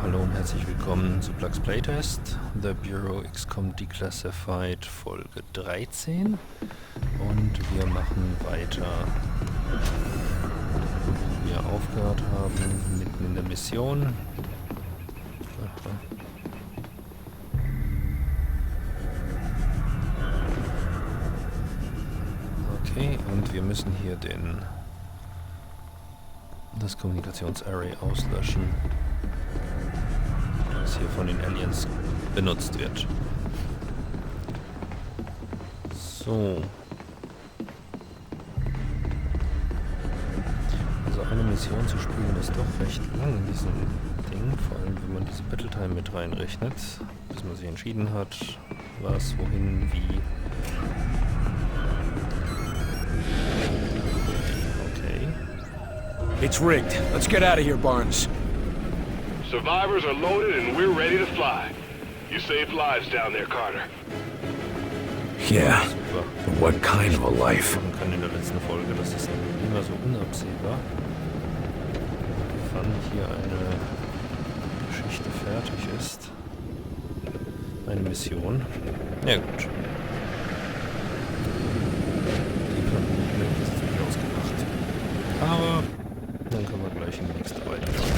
Hallo und herzlich willkommen zu Plaks Playtest, The Bureau XCOM Declassified Folge 13 und wir machen weiter, wo wir aufgehört haben, mitten in der Mission. Aha. Okay, und wir müssen hier das Kommunikationsarray auslöschen, das hier von den Aliens benutzt wird. So. Also eine Mission zu spielen ist doch recht lang in diesem Ding, vor allem wenn man diese Battletime mit reinrechnet, bis man sich entschieden hat, was, wohin, wie. Okay. It's rigged. Let's get out of here, Barnes. Survivors are loaded and we're ready to fly. You saved lives down there, Carter. Yeah, Super. but what kind of a life? Machen können in der letzten Folge, das ist immer so unabsehbar. Wann hier eine Geschichte fertig ist. Eine Mission. Ja gut. Die Planeten ist ziemlich ausgemacht. Aber dann können wir gleich in die nächste weitermachen.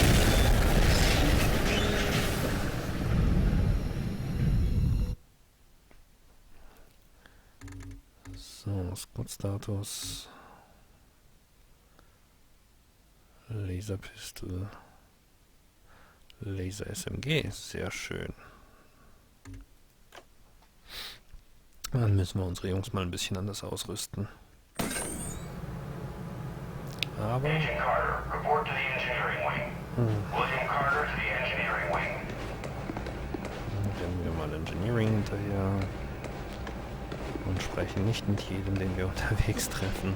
So, Squad-Status. Laserpistol. Laser-SMG, sehr schön. Dann müssen wir unsere Jungs mal ein bisschen anders ausrüsten. Aber... Agent Carter, report to the engineering wing. William Carter to the engineering wing. Rennen wir mal Engineering hinterher. Und sprechen nicht mit jedem, den wir unterwegs treffen.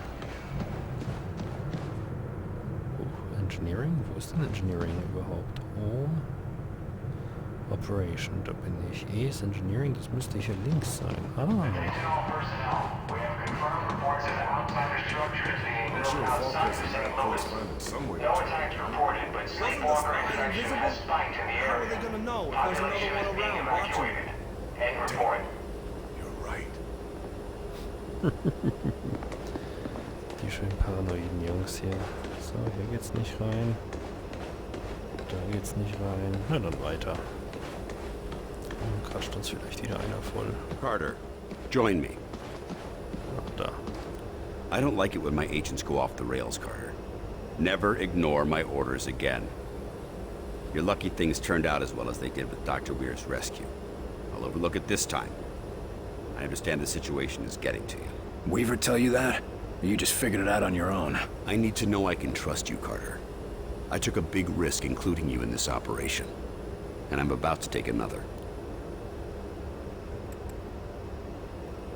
Engineering? Wo ist denn Engineering überhaupt? Oh. Operation, da bin ich. Ist Engineering, das müsste hier links sein. Ah. Attention all personnel. We have confirmed reports of an outsider structure is being built outside of St. Louis. No attacks reported, but sleepwalker infection has spiked in the area. How are they gonna know if there's another Population one is being around watching? evacuated. End report. You're right. Die schön paranoiden Jungs hier. So, hier geht's nicht rein. Da geht's nicht rein. Na dann weiter. Quatscht uns vielleicht wieder einer voll. Carter, join me. Ach, da. I don't like it when my agents go off the rails, Carter. Never ignore my orders again. You're lucky things turned out as well as they did with Dr. Weir's rescue. I'll overlook it this time. I understand the situation is getting to you. Weaver tell you that? Or you just figured it out on your own? I need to know I can trust you, Carter. I took a big risk including you in this operation, and I'm about to take another.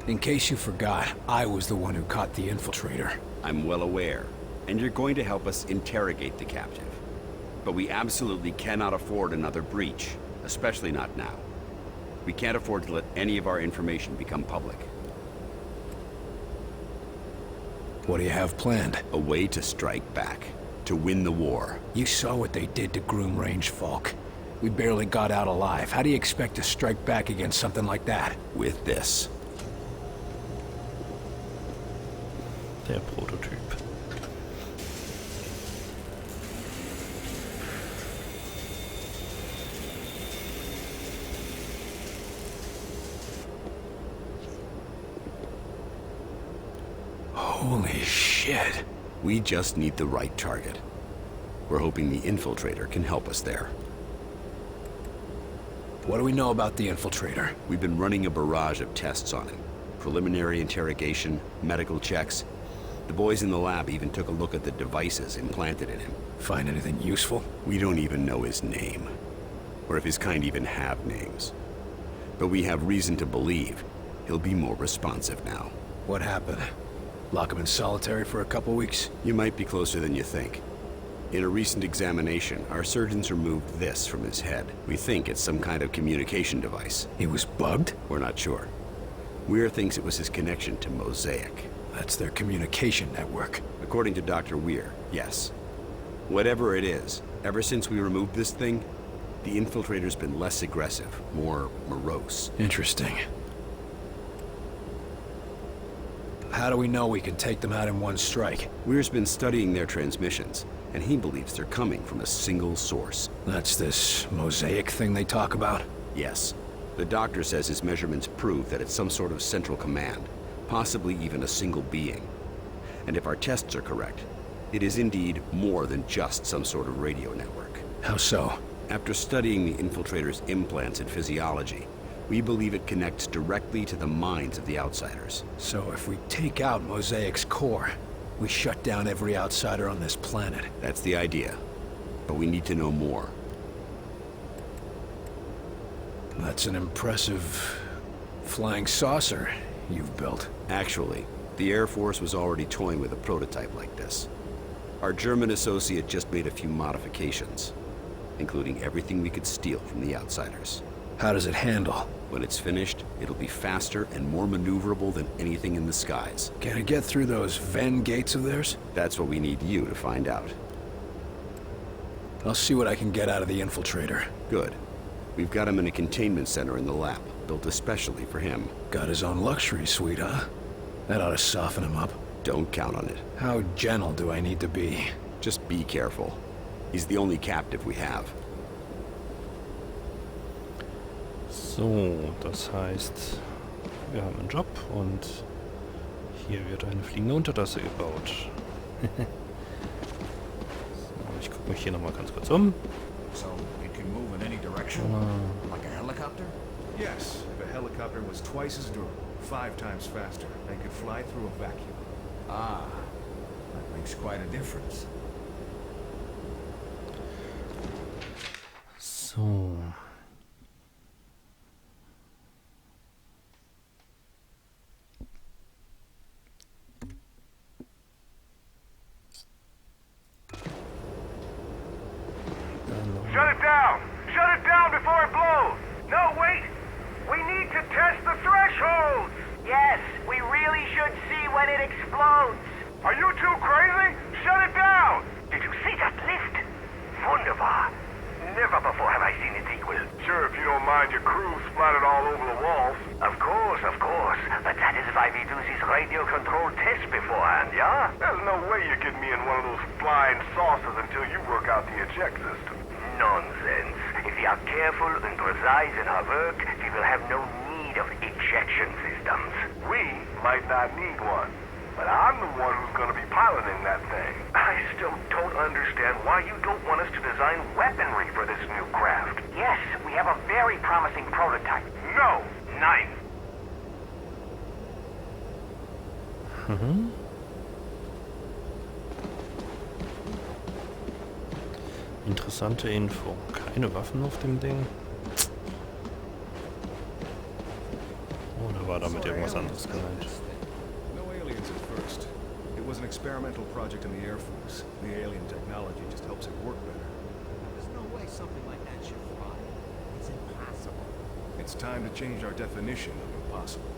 In case you forgot, I was the one who caught the infiltrator. I'm well aware, and you're going to help us interrogate the captive. But we absolutely cannot afford another breach, especially not now. We can't afford to let any of our information become public. What do you have planned? A way to strike back, to win the war. You saw what they did to Groom Range Falk. We barely got out alive. How do you expect to strike back against something like that? With this. Der Prototyp. Holy shit. We just need the right target. We're hoping the infiltrator can help us there. What do we know about the infiltrator? We've been running a barrage of tests on him. Preliminary interrogation, medical checks. The boys in the lab even took a look at the devices implanted in him. Find anything useful? We don't even know his name, or if his kind even have names. But we have reason to believe he'll be more responsive now. What happened? Lock him in solitary for a couple weeks? You might be closer than you think. In a recent examination, our surgeons removed this from his head. We think it's some kind of communication device. He was bugged? We're not sure. Weir thinks it was his connection to Mosaic. That's their communication network. According to Dr. Weir, yes. Whatever it is, ever since we removed this thing, The infiltrator's been less aggressive, more morose. Interesting. How do we know we can take them out in one strike? Weir's been studying their transmissions, and he believes they're coming from a single source. That's this mosaic thing they talk about? Yes. The doctor says his measurements prove that it's some sort of central command, possibly even a single being. And if our tests are correct, it is indeed more than just some sort of radio network. How so? After studying the infiltrator's implants and physiology, we believe it connects directly to the minds of the outsiders. So if we take out Mosaic's core, we shut down every outsider on this planet. That's the idea. But we need to know more. That's an impressive flying saucer you've built. Actually, the Air Force was already toying with a prototype like this. Our German associate just made a few modifications, including everything we could steal from the outsiders. How does it handle? When it's finished, it'll be faster and more maneuverable than anything in the skies. Can it get through those Venn gates of theirs? That's what we need you to find out. I'll see what I can get out of the infiltrator. Good. We've got him in a containment center in the lab, built especially for him. Got his own luxury suite, huh? That ought to soften him up. Don't count on it. How gentle do I need to be? Just be careful. He's the only captive we have. So, das heißt, wir haben einen Job und hier wird eine fliegende Untertasse gebaut. So, ich gucke mich hier nochmal ganz kurz um. So it can move in any direction? Like a helicopter? Yes, if a helicopter was twice as durable, 5 times faster, and could fly through a vacuum. Ah, that makes quite a difference. So. Shut it down! Shut it down before it blows! No, wait! We need to test the thresholds! Yes, we really should see when it explodes. Are you too crazy? Shut it down! Did you see that lift? Wunderbar. Never before have I seen its equal. Sure, if you don't mind your crew splattered all over the walls. Of course. But that is why we do this radio-controlled test beforehand, yeah? There's no way you're getting me in one of those flying saucers until you work out the eject system. Nonsense. If we are careful and precise in our work, we will have no need of ejection systems. We might not need one, but I'm the one who's gonna be piloting that thing. I still don't understand why you don't want us to design weaponry for this new craft. Yes, we have a very promising prototype. No! Nein. Interessante Info. Keine Waffen auf dem Ding. Oder war damit irgendwas anderes gemeint? No aliens at first. It was an experimental project in the Air Force. The alien technology just helps it work better. There's no way something like that should fly. It's impossible. It's time to change our definition of impossible.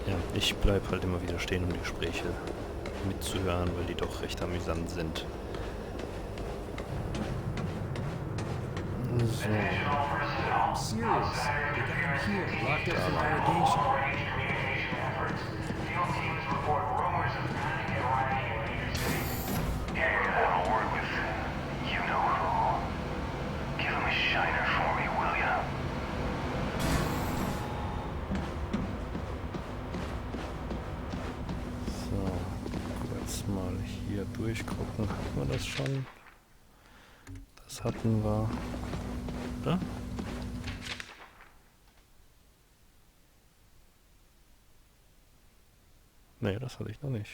Ja, ich bleib halt immer wieder stehen, um die Gespräche mitzuhören, weil die doch recht amüsant sind. So. I'm serious. They got him here, locked up for validation. So, kurz mal hier durchgucken. Hatten wir das schon? Das hatten wir. Oder? Nee, das hatte ich noch nicht.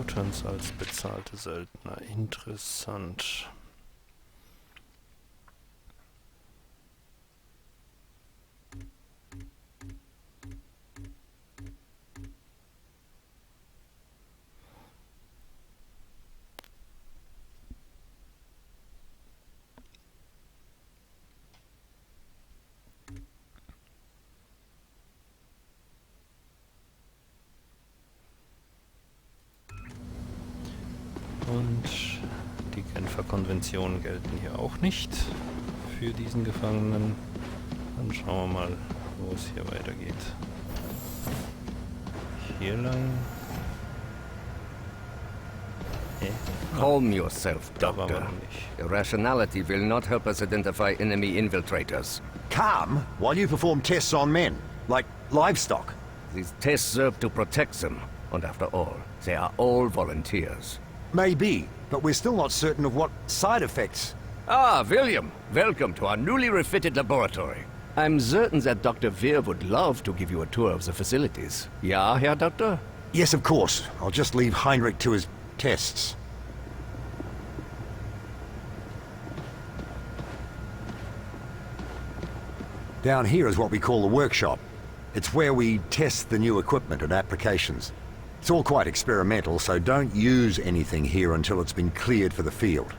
Mutants als bezahlte Söldner. Interessant. Und die Genfer Konventionen gelten hier auch nicht für diesen Gefangenen. Dann schauen wir mal, wo es hier weitergeht. Hier lang. Calm yourself, Da waren wir Doctor. noch nicht. Irrationality will not help us identify enemy infiltrators. Calm while you perform tests on men, like livestock. These tests serve to protect them, and after all, they are all volunteers. Maybe, but we're still not certain of what side effects. Ah, William, welcome to our newly refitted laboratory. I'm certain that Dr. Weir would love to give you a tour of the facilities. Ja, Herr Doctor? Yes, of course. I'll just leave Heinrich to his tests. Down here is what we call the workshop. It's where we test the new equipment and applications. It's all quite experimental, so don't use anything here until it's been cleared for the field.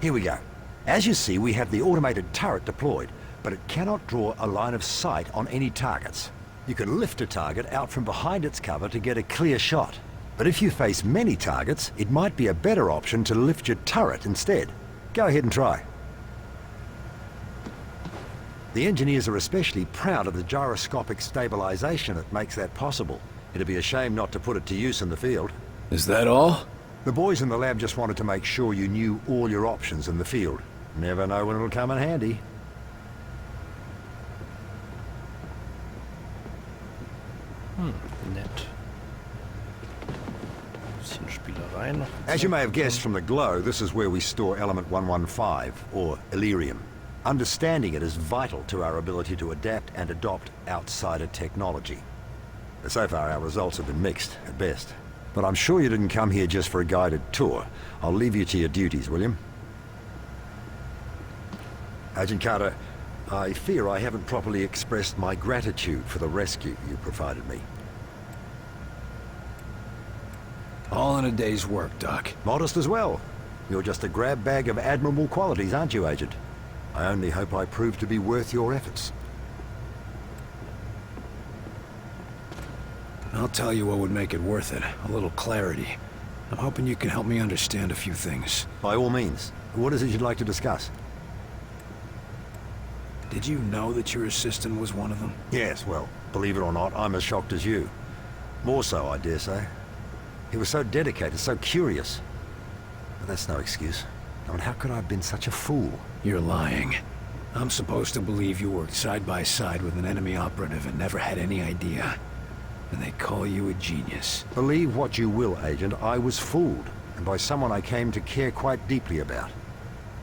Here we go. As you see, we have the automated turret deployed, but it cannot draw a line of sight on any targets. You can lift a target out from behind its cover to get a clear shot. But if you face many targets, it might be a better option to lift your turret instead. Go ahead and try. The engineers are especially proud of the gyroscopic stabilization that makes that possible. It'd be a shame not to put it to use in the field. Is that all? The boys in the lab just wanted to make sure you knew all your options in the field. Never know when it'll come in handy. Nett. Bisschen Spielerei noch. As you may have guessed from the glow, this is where we store element 115, or Illyrium. Understanding it is vital to our ability to adapt and adopt outsider technology. So far, our results have been mixed, at best. But I'm sure you didn't come here just for a guided tour. I'll leave you to your duties, William. Agent Carter, I fear I haven't properly expressed my gratitude for the rescue you provided me. All in a day's work, Doc. Modest as well. You're just a grab bag of admirable qualities, aren't you, Agent? I only hope I prove to be worth your efforts. I'll tell you what would make it worth it. A little clarity. I'm hoping you can help me understand a few things. By all means. What is it you'd like to discuss? Did you know that your assistant was one of them? Yes, well, believe it or not, I'm as shocked as you. More so, I dare say. He was so dedicated, so curious. But that's no excuse. I mean, how could I have been such a fool? You're lying. I'm supposed to believe you worked side by side with an enemy operative and never had any idea. And they call you a genius. Believe what you will, Agent, I was fooled, and by someone I came to care quite deeply about.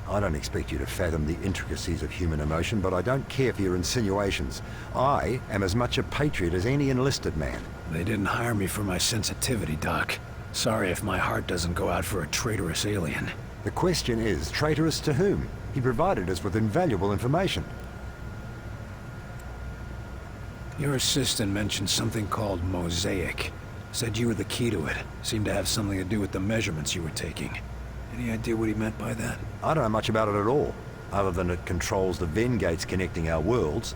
I don't expect you to fathom the intricacies of human emotion, but I don't care for your insinuations. I am as much a patriot as any enlisted man. They didn't hire me for my sensitivity, Doc. Sorry if my heart doesn't go out for a traitorous alien. The question is, traitorous to whom? He provided us with invaluable information. Your assistant mentioned something called Mosaic. Said you were the key to it. Seemed to have something to do with the measurements you were taking. Any idea what he meant by that? I don't know much about it at all, other than it controls the Venn gates connecting our worlds,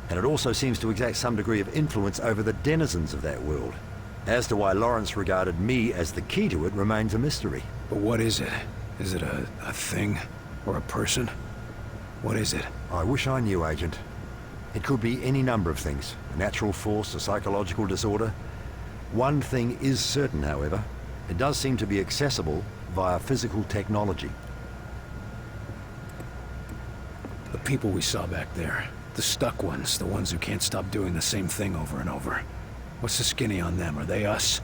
and it also seems to exert some degree of influence over the denizens of that world. As to why Lawrence regarded me as the key to it remains a mystery. But what is it? Is it a thing? Or a person? What is it? I wish I knew, Agent. It could be any number of things. A natural force, a psychological disorder. One thing is certain, however. It does seem to be accessible via physical technology. The people we saw back there. The stuck ones. The ones who can't stop doing the same thing over and over. What's the skinny on them? Are they us?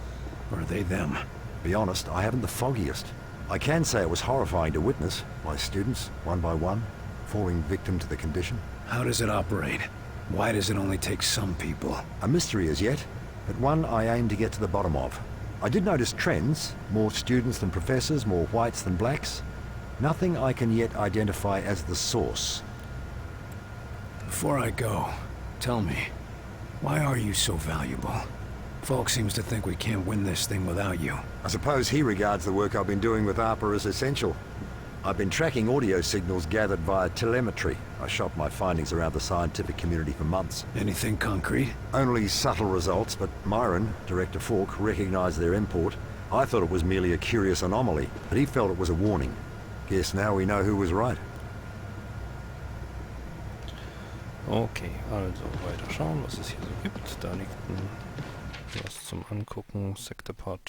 Or are they them? To be honest, I haven't the foggiest. I can say it was horrifying to witness my students, one by one, falling victim to the condition. How does it operate? Why does it only take some people? A mystery as yet, but one I aim to get to the bottom of. I did notice trends, more students than professors, more whites than blacks. Nothing I can yet identify as the source. Before I go, tell me, why are you so valuable? Falk seems to think we can't win this thing without you. I suppose he regards the work I've been doing with ARPA as essential. I've been tracking audio signals gathered via telemetry. I shot my findings around the scientific community for months. Anything concrete? Only subtle results, but Myron, Director Falk, recognized their import. I thought it was merely a curious anomaly, but he felt it was a warning. Guess now we know who was right. Okay, also weiter schauen, was es hier so gibt. Da liegt was zum Angucken, Sektorpod.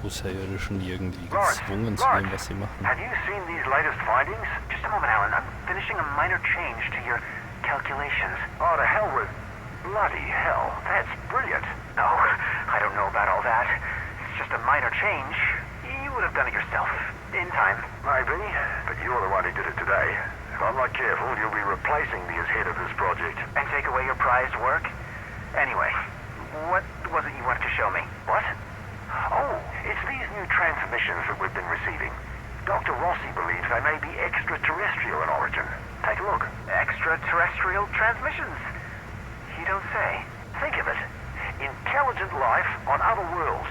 Außerirdischen, die irgendwie gezwungen zu dem, was sie machen. Have you seen these latest findings? Just a moment, Alan. I'm finishing a minor change to your calculations. Oh, to hell with... Bloody hell. That's brilliant. No, I don't know about all that. It's just a minor change. You would have done it yourself. In time. Maybe, but you're the one who did it today. If I'm not careful, you'll be replacing me as head of this project. And take away your prized work? Anyway, what was it you wanted to show me? What? Oh, it's these new transmissions that we've been receiving. Dr. Rossi believes they may be extraterrestrial in origin. Take a look. Extraterrestrial transmissions? You don't say. Think of it. Intelligent life on other worlds.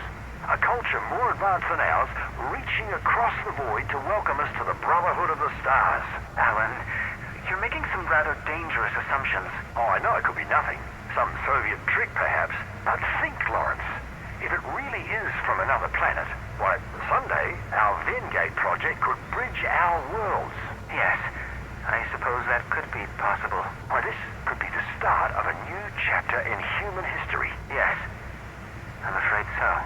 A culture more advanced than ours, reaching across the void to welcome us to the Brotherhood of the Stars. Alan, you're making some rather dangerous assumptions. Oh, I know it could be nothing. Some Soviet trick, perhaps. But think, Lawrence. If it really is from another planet, why, someday our Vengate project could bridge our worlds. Yes, I suppose that could be possible. Why, this could be the start of a new chapter in human history. Yes, I'm afraid so.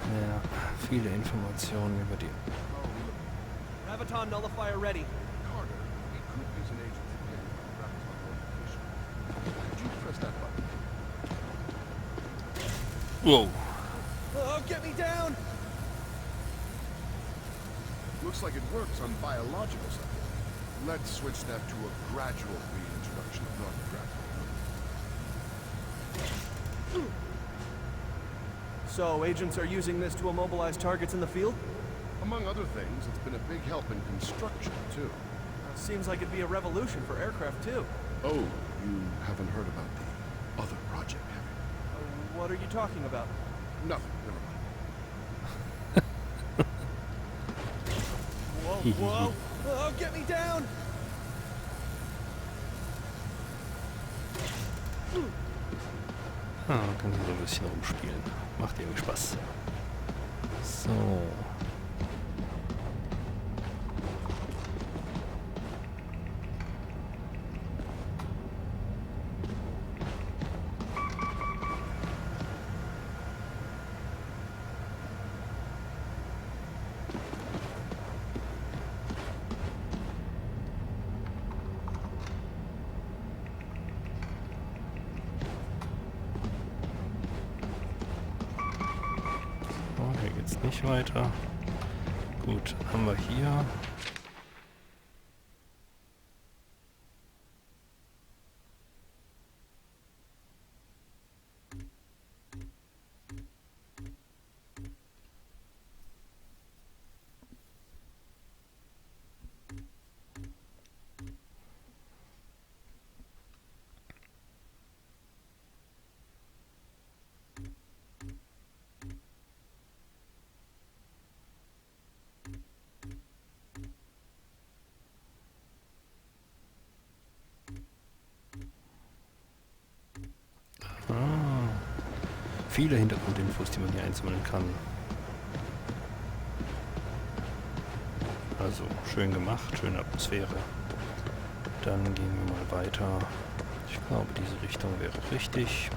Ja, viele Informationen über die... Graviton nullifier ready. Carter, we could use an agent to get Graviton notification. Could you press that button? Whoa. Oh, get me down! Looks like it works on biological stuff. Let's switch that to a gradual reintroduction of non-gravity. So, agents are using this to immobilize targets in the field? Among other things, it's been a big help in construction, too. Seems like it'd be a revolution for aircraft, too. Oh, you haven't heard about the other project, have you? What are you talking about? Nothing, never mind. Whoa, whoa! Oh, get me down! Ah, man kann hier so ein bisschen rumspielen. Macht irgendwie Spaß. So. jetzt nicht weiter. Gut, haben wir hier. Viele Hintergrundinfos, die man hier einsammeln kann. Also, schön gemacht, schöne Atmosphäre. Dann gehen wir mal weiter. Ich glaube, diese Richtung wäre richtig.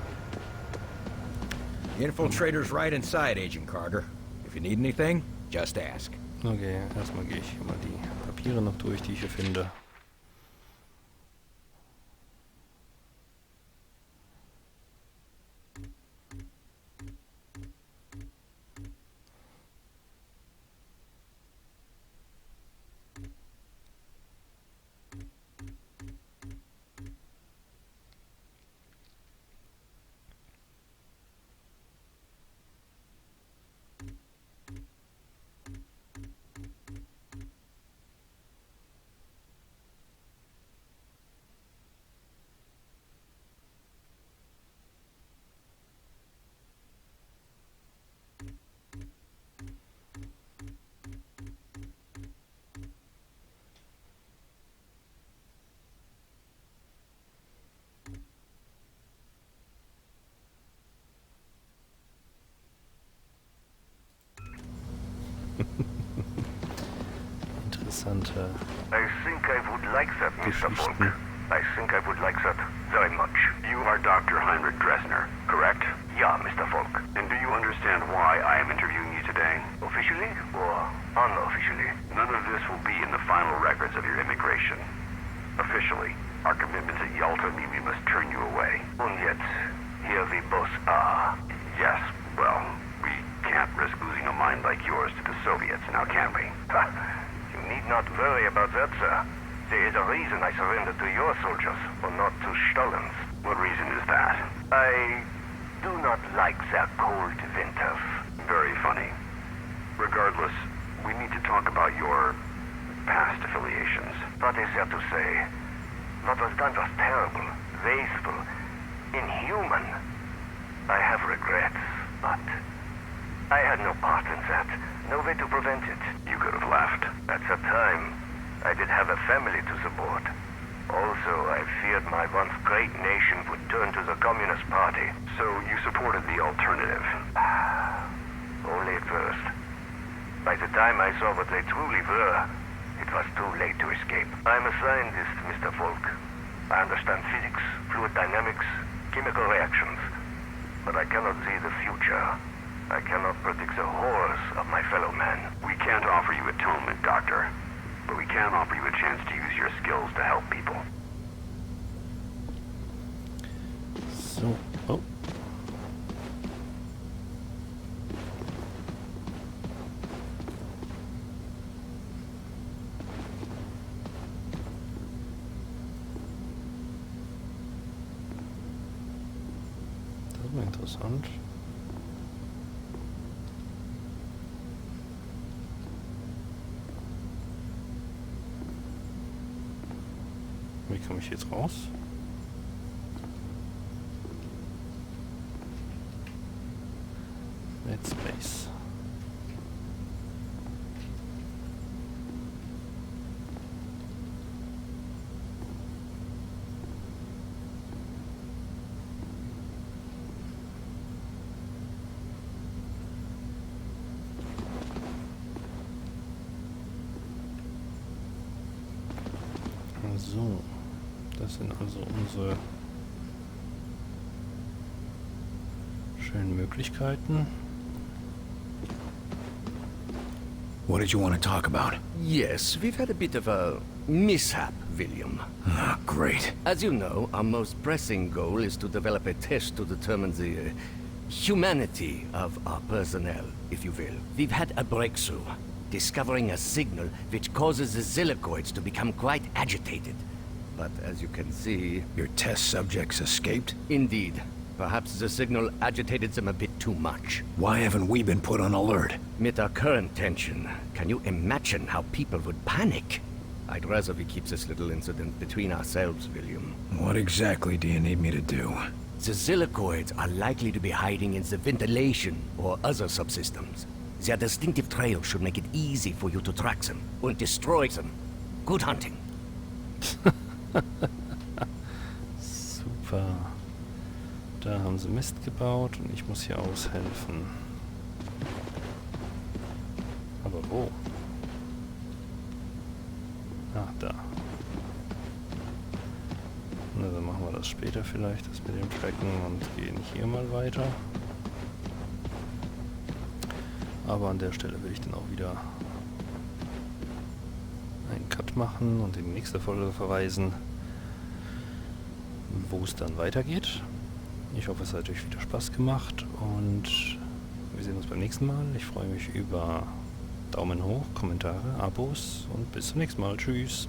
Infiltrator's right inside, Agent Carter. If you need anything, just ask. Okay, erstmal gehe ich mal die Papiere noch durch, die ich hier finde. Interessante I think I would like that, Mr. Volk. Geschichten. I think I would like that very much. You are Dr. Heinrich Dresner, correct? Yeah, Mr. Volk. And do you understand why I am interviewing you today? Officially or unofficially? None of this will be in the final records of your immigration. Officially, our commitments at Yalta mean we must turn you away. And yet, here we both are. Yes, well, we can't risk losing a mind like yours to the Soviets, now can we? You need not worry about that, sir. There is a reason I surrendered to your soldiers, or not to Stalin's. What reason is that? I do not like their cold winters. Very funny. Regardless, we need to talk about your past affiliations. What is there to say? What was done was terrible, wasteful, inhuman. I have regrets, but I had no part in that. No way to prevent it. You could have left. At the time, I did have a family to support. Also, I feared my once great nation would turn to the Communist Party. So you supported the alternative? Only at first. By the time I saw what they truly were, it was too late to escape. I'm a scientist, Mr. Volk. I understand physics, fluid dynamics, chemical reactions. But I cannot see the future. I cannot predict the horrors of my fellow man. We can't offer you atonement, Doctor. But we can offer you a chance to use your skills to help people. So, oh. Das war interessant. Wie komme ich jetzt raus? Net Space. So, das sind also unsere schönen Möglichkeiten. What did you want to talk about? Yes, we've had a bit of a mishap, William. Ah, great. As you know, our most pressing goal is to develop a test to determine the humanity of our personnel, if you will. We've had a breakthrough, discovering a signal which causes the Zillicoids to become quite agitated. But as you can see... Your test subjects escaped? Indeed. Perhaps the signal agitated them a bit too much. Why haven't we been put on alert? With our current tension, can you imagine how people would panic? I'd rather we keep this little incident between ourselves, William. What exactly do you need me to do? The Zillicoids are likely to be hiding in the ventilation or other subsystems. Their distinctive trail should make it easy for you to track them and destroy them. Good hunting. Super. Da haben sie Mist gebaut und ich muss hier aushelfen. Aber wo? Ach, da. Na, dann machen wir das später vielleicht, das mit dem Tracken, und gehen hier mal weiter. Aber an der Stelle will ich dann auch wieder einen Cut machen und in die nächste Folge verweisen, wo es dann weitergeht. Ich hoffe, es hat euch wieder Spaß gemacht und wir sehen uns beim nächsten Mal. Ich freue mich über Daumen hoch, Kommentare, Abos und bis zum nächsten Mal. Tschüss.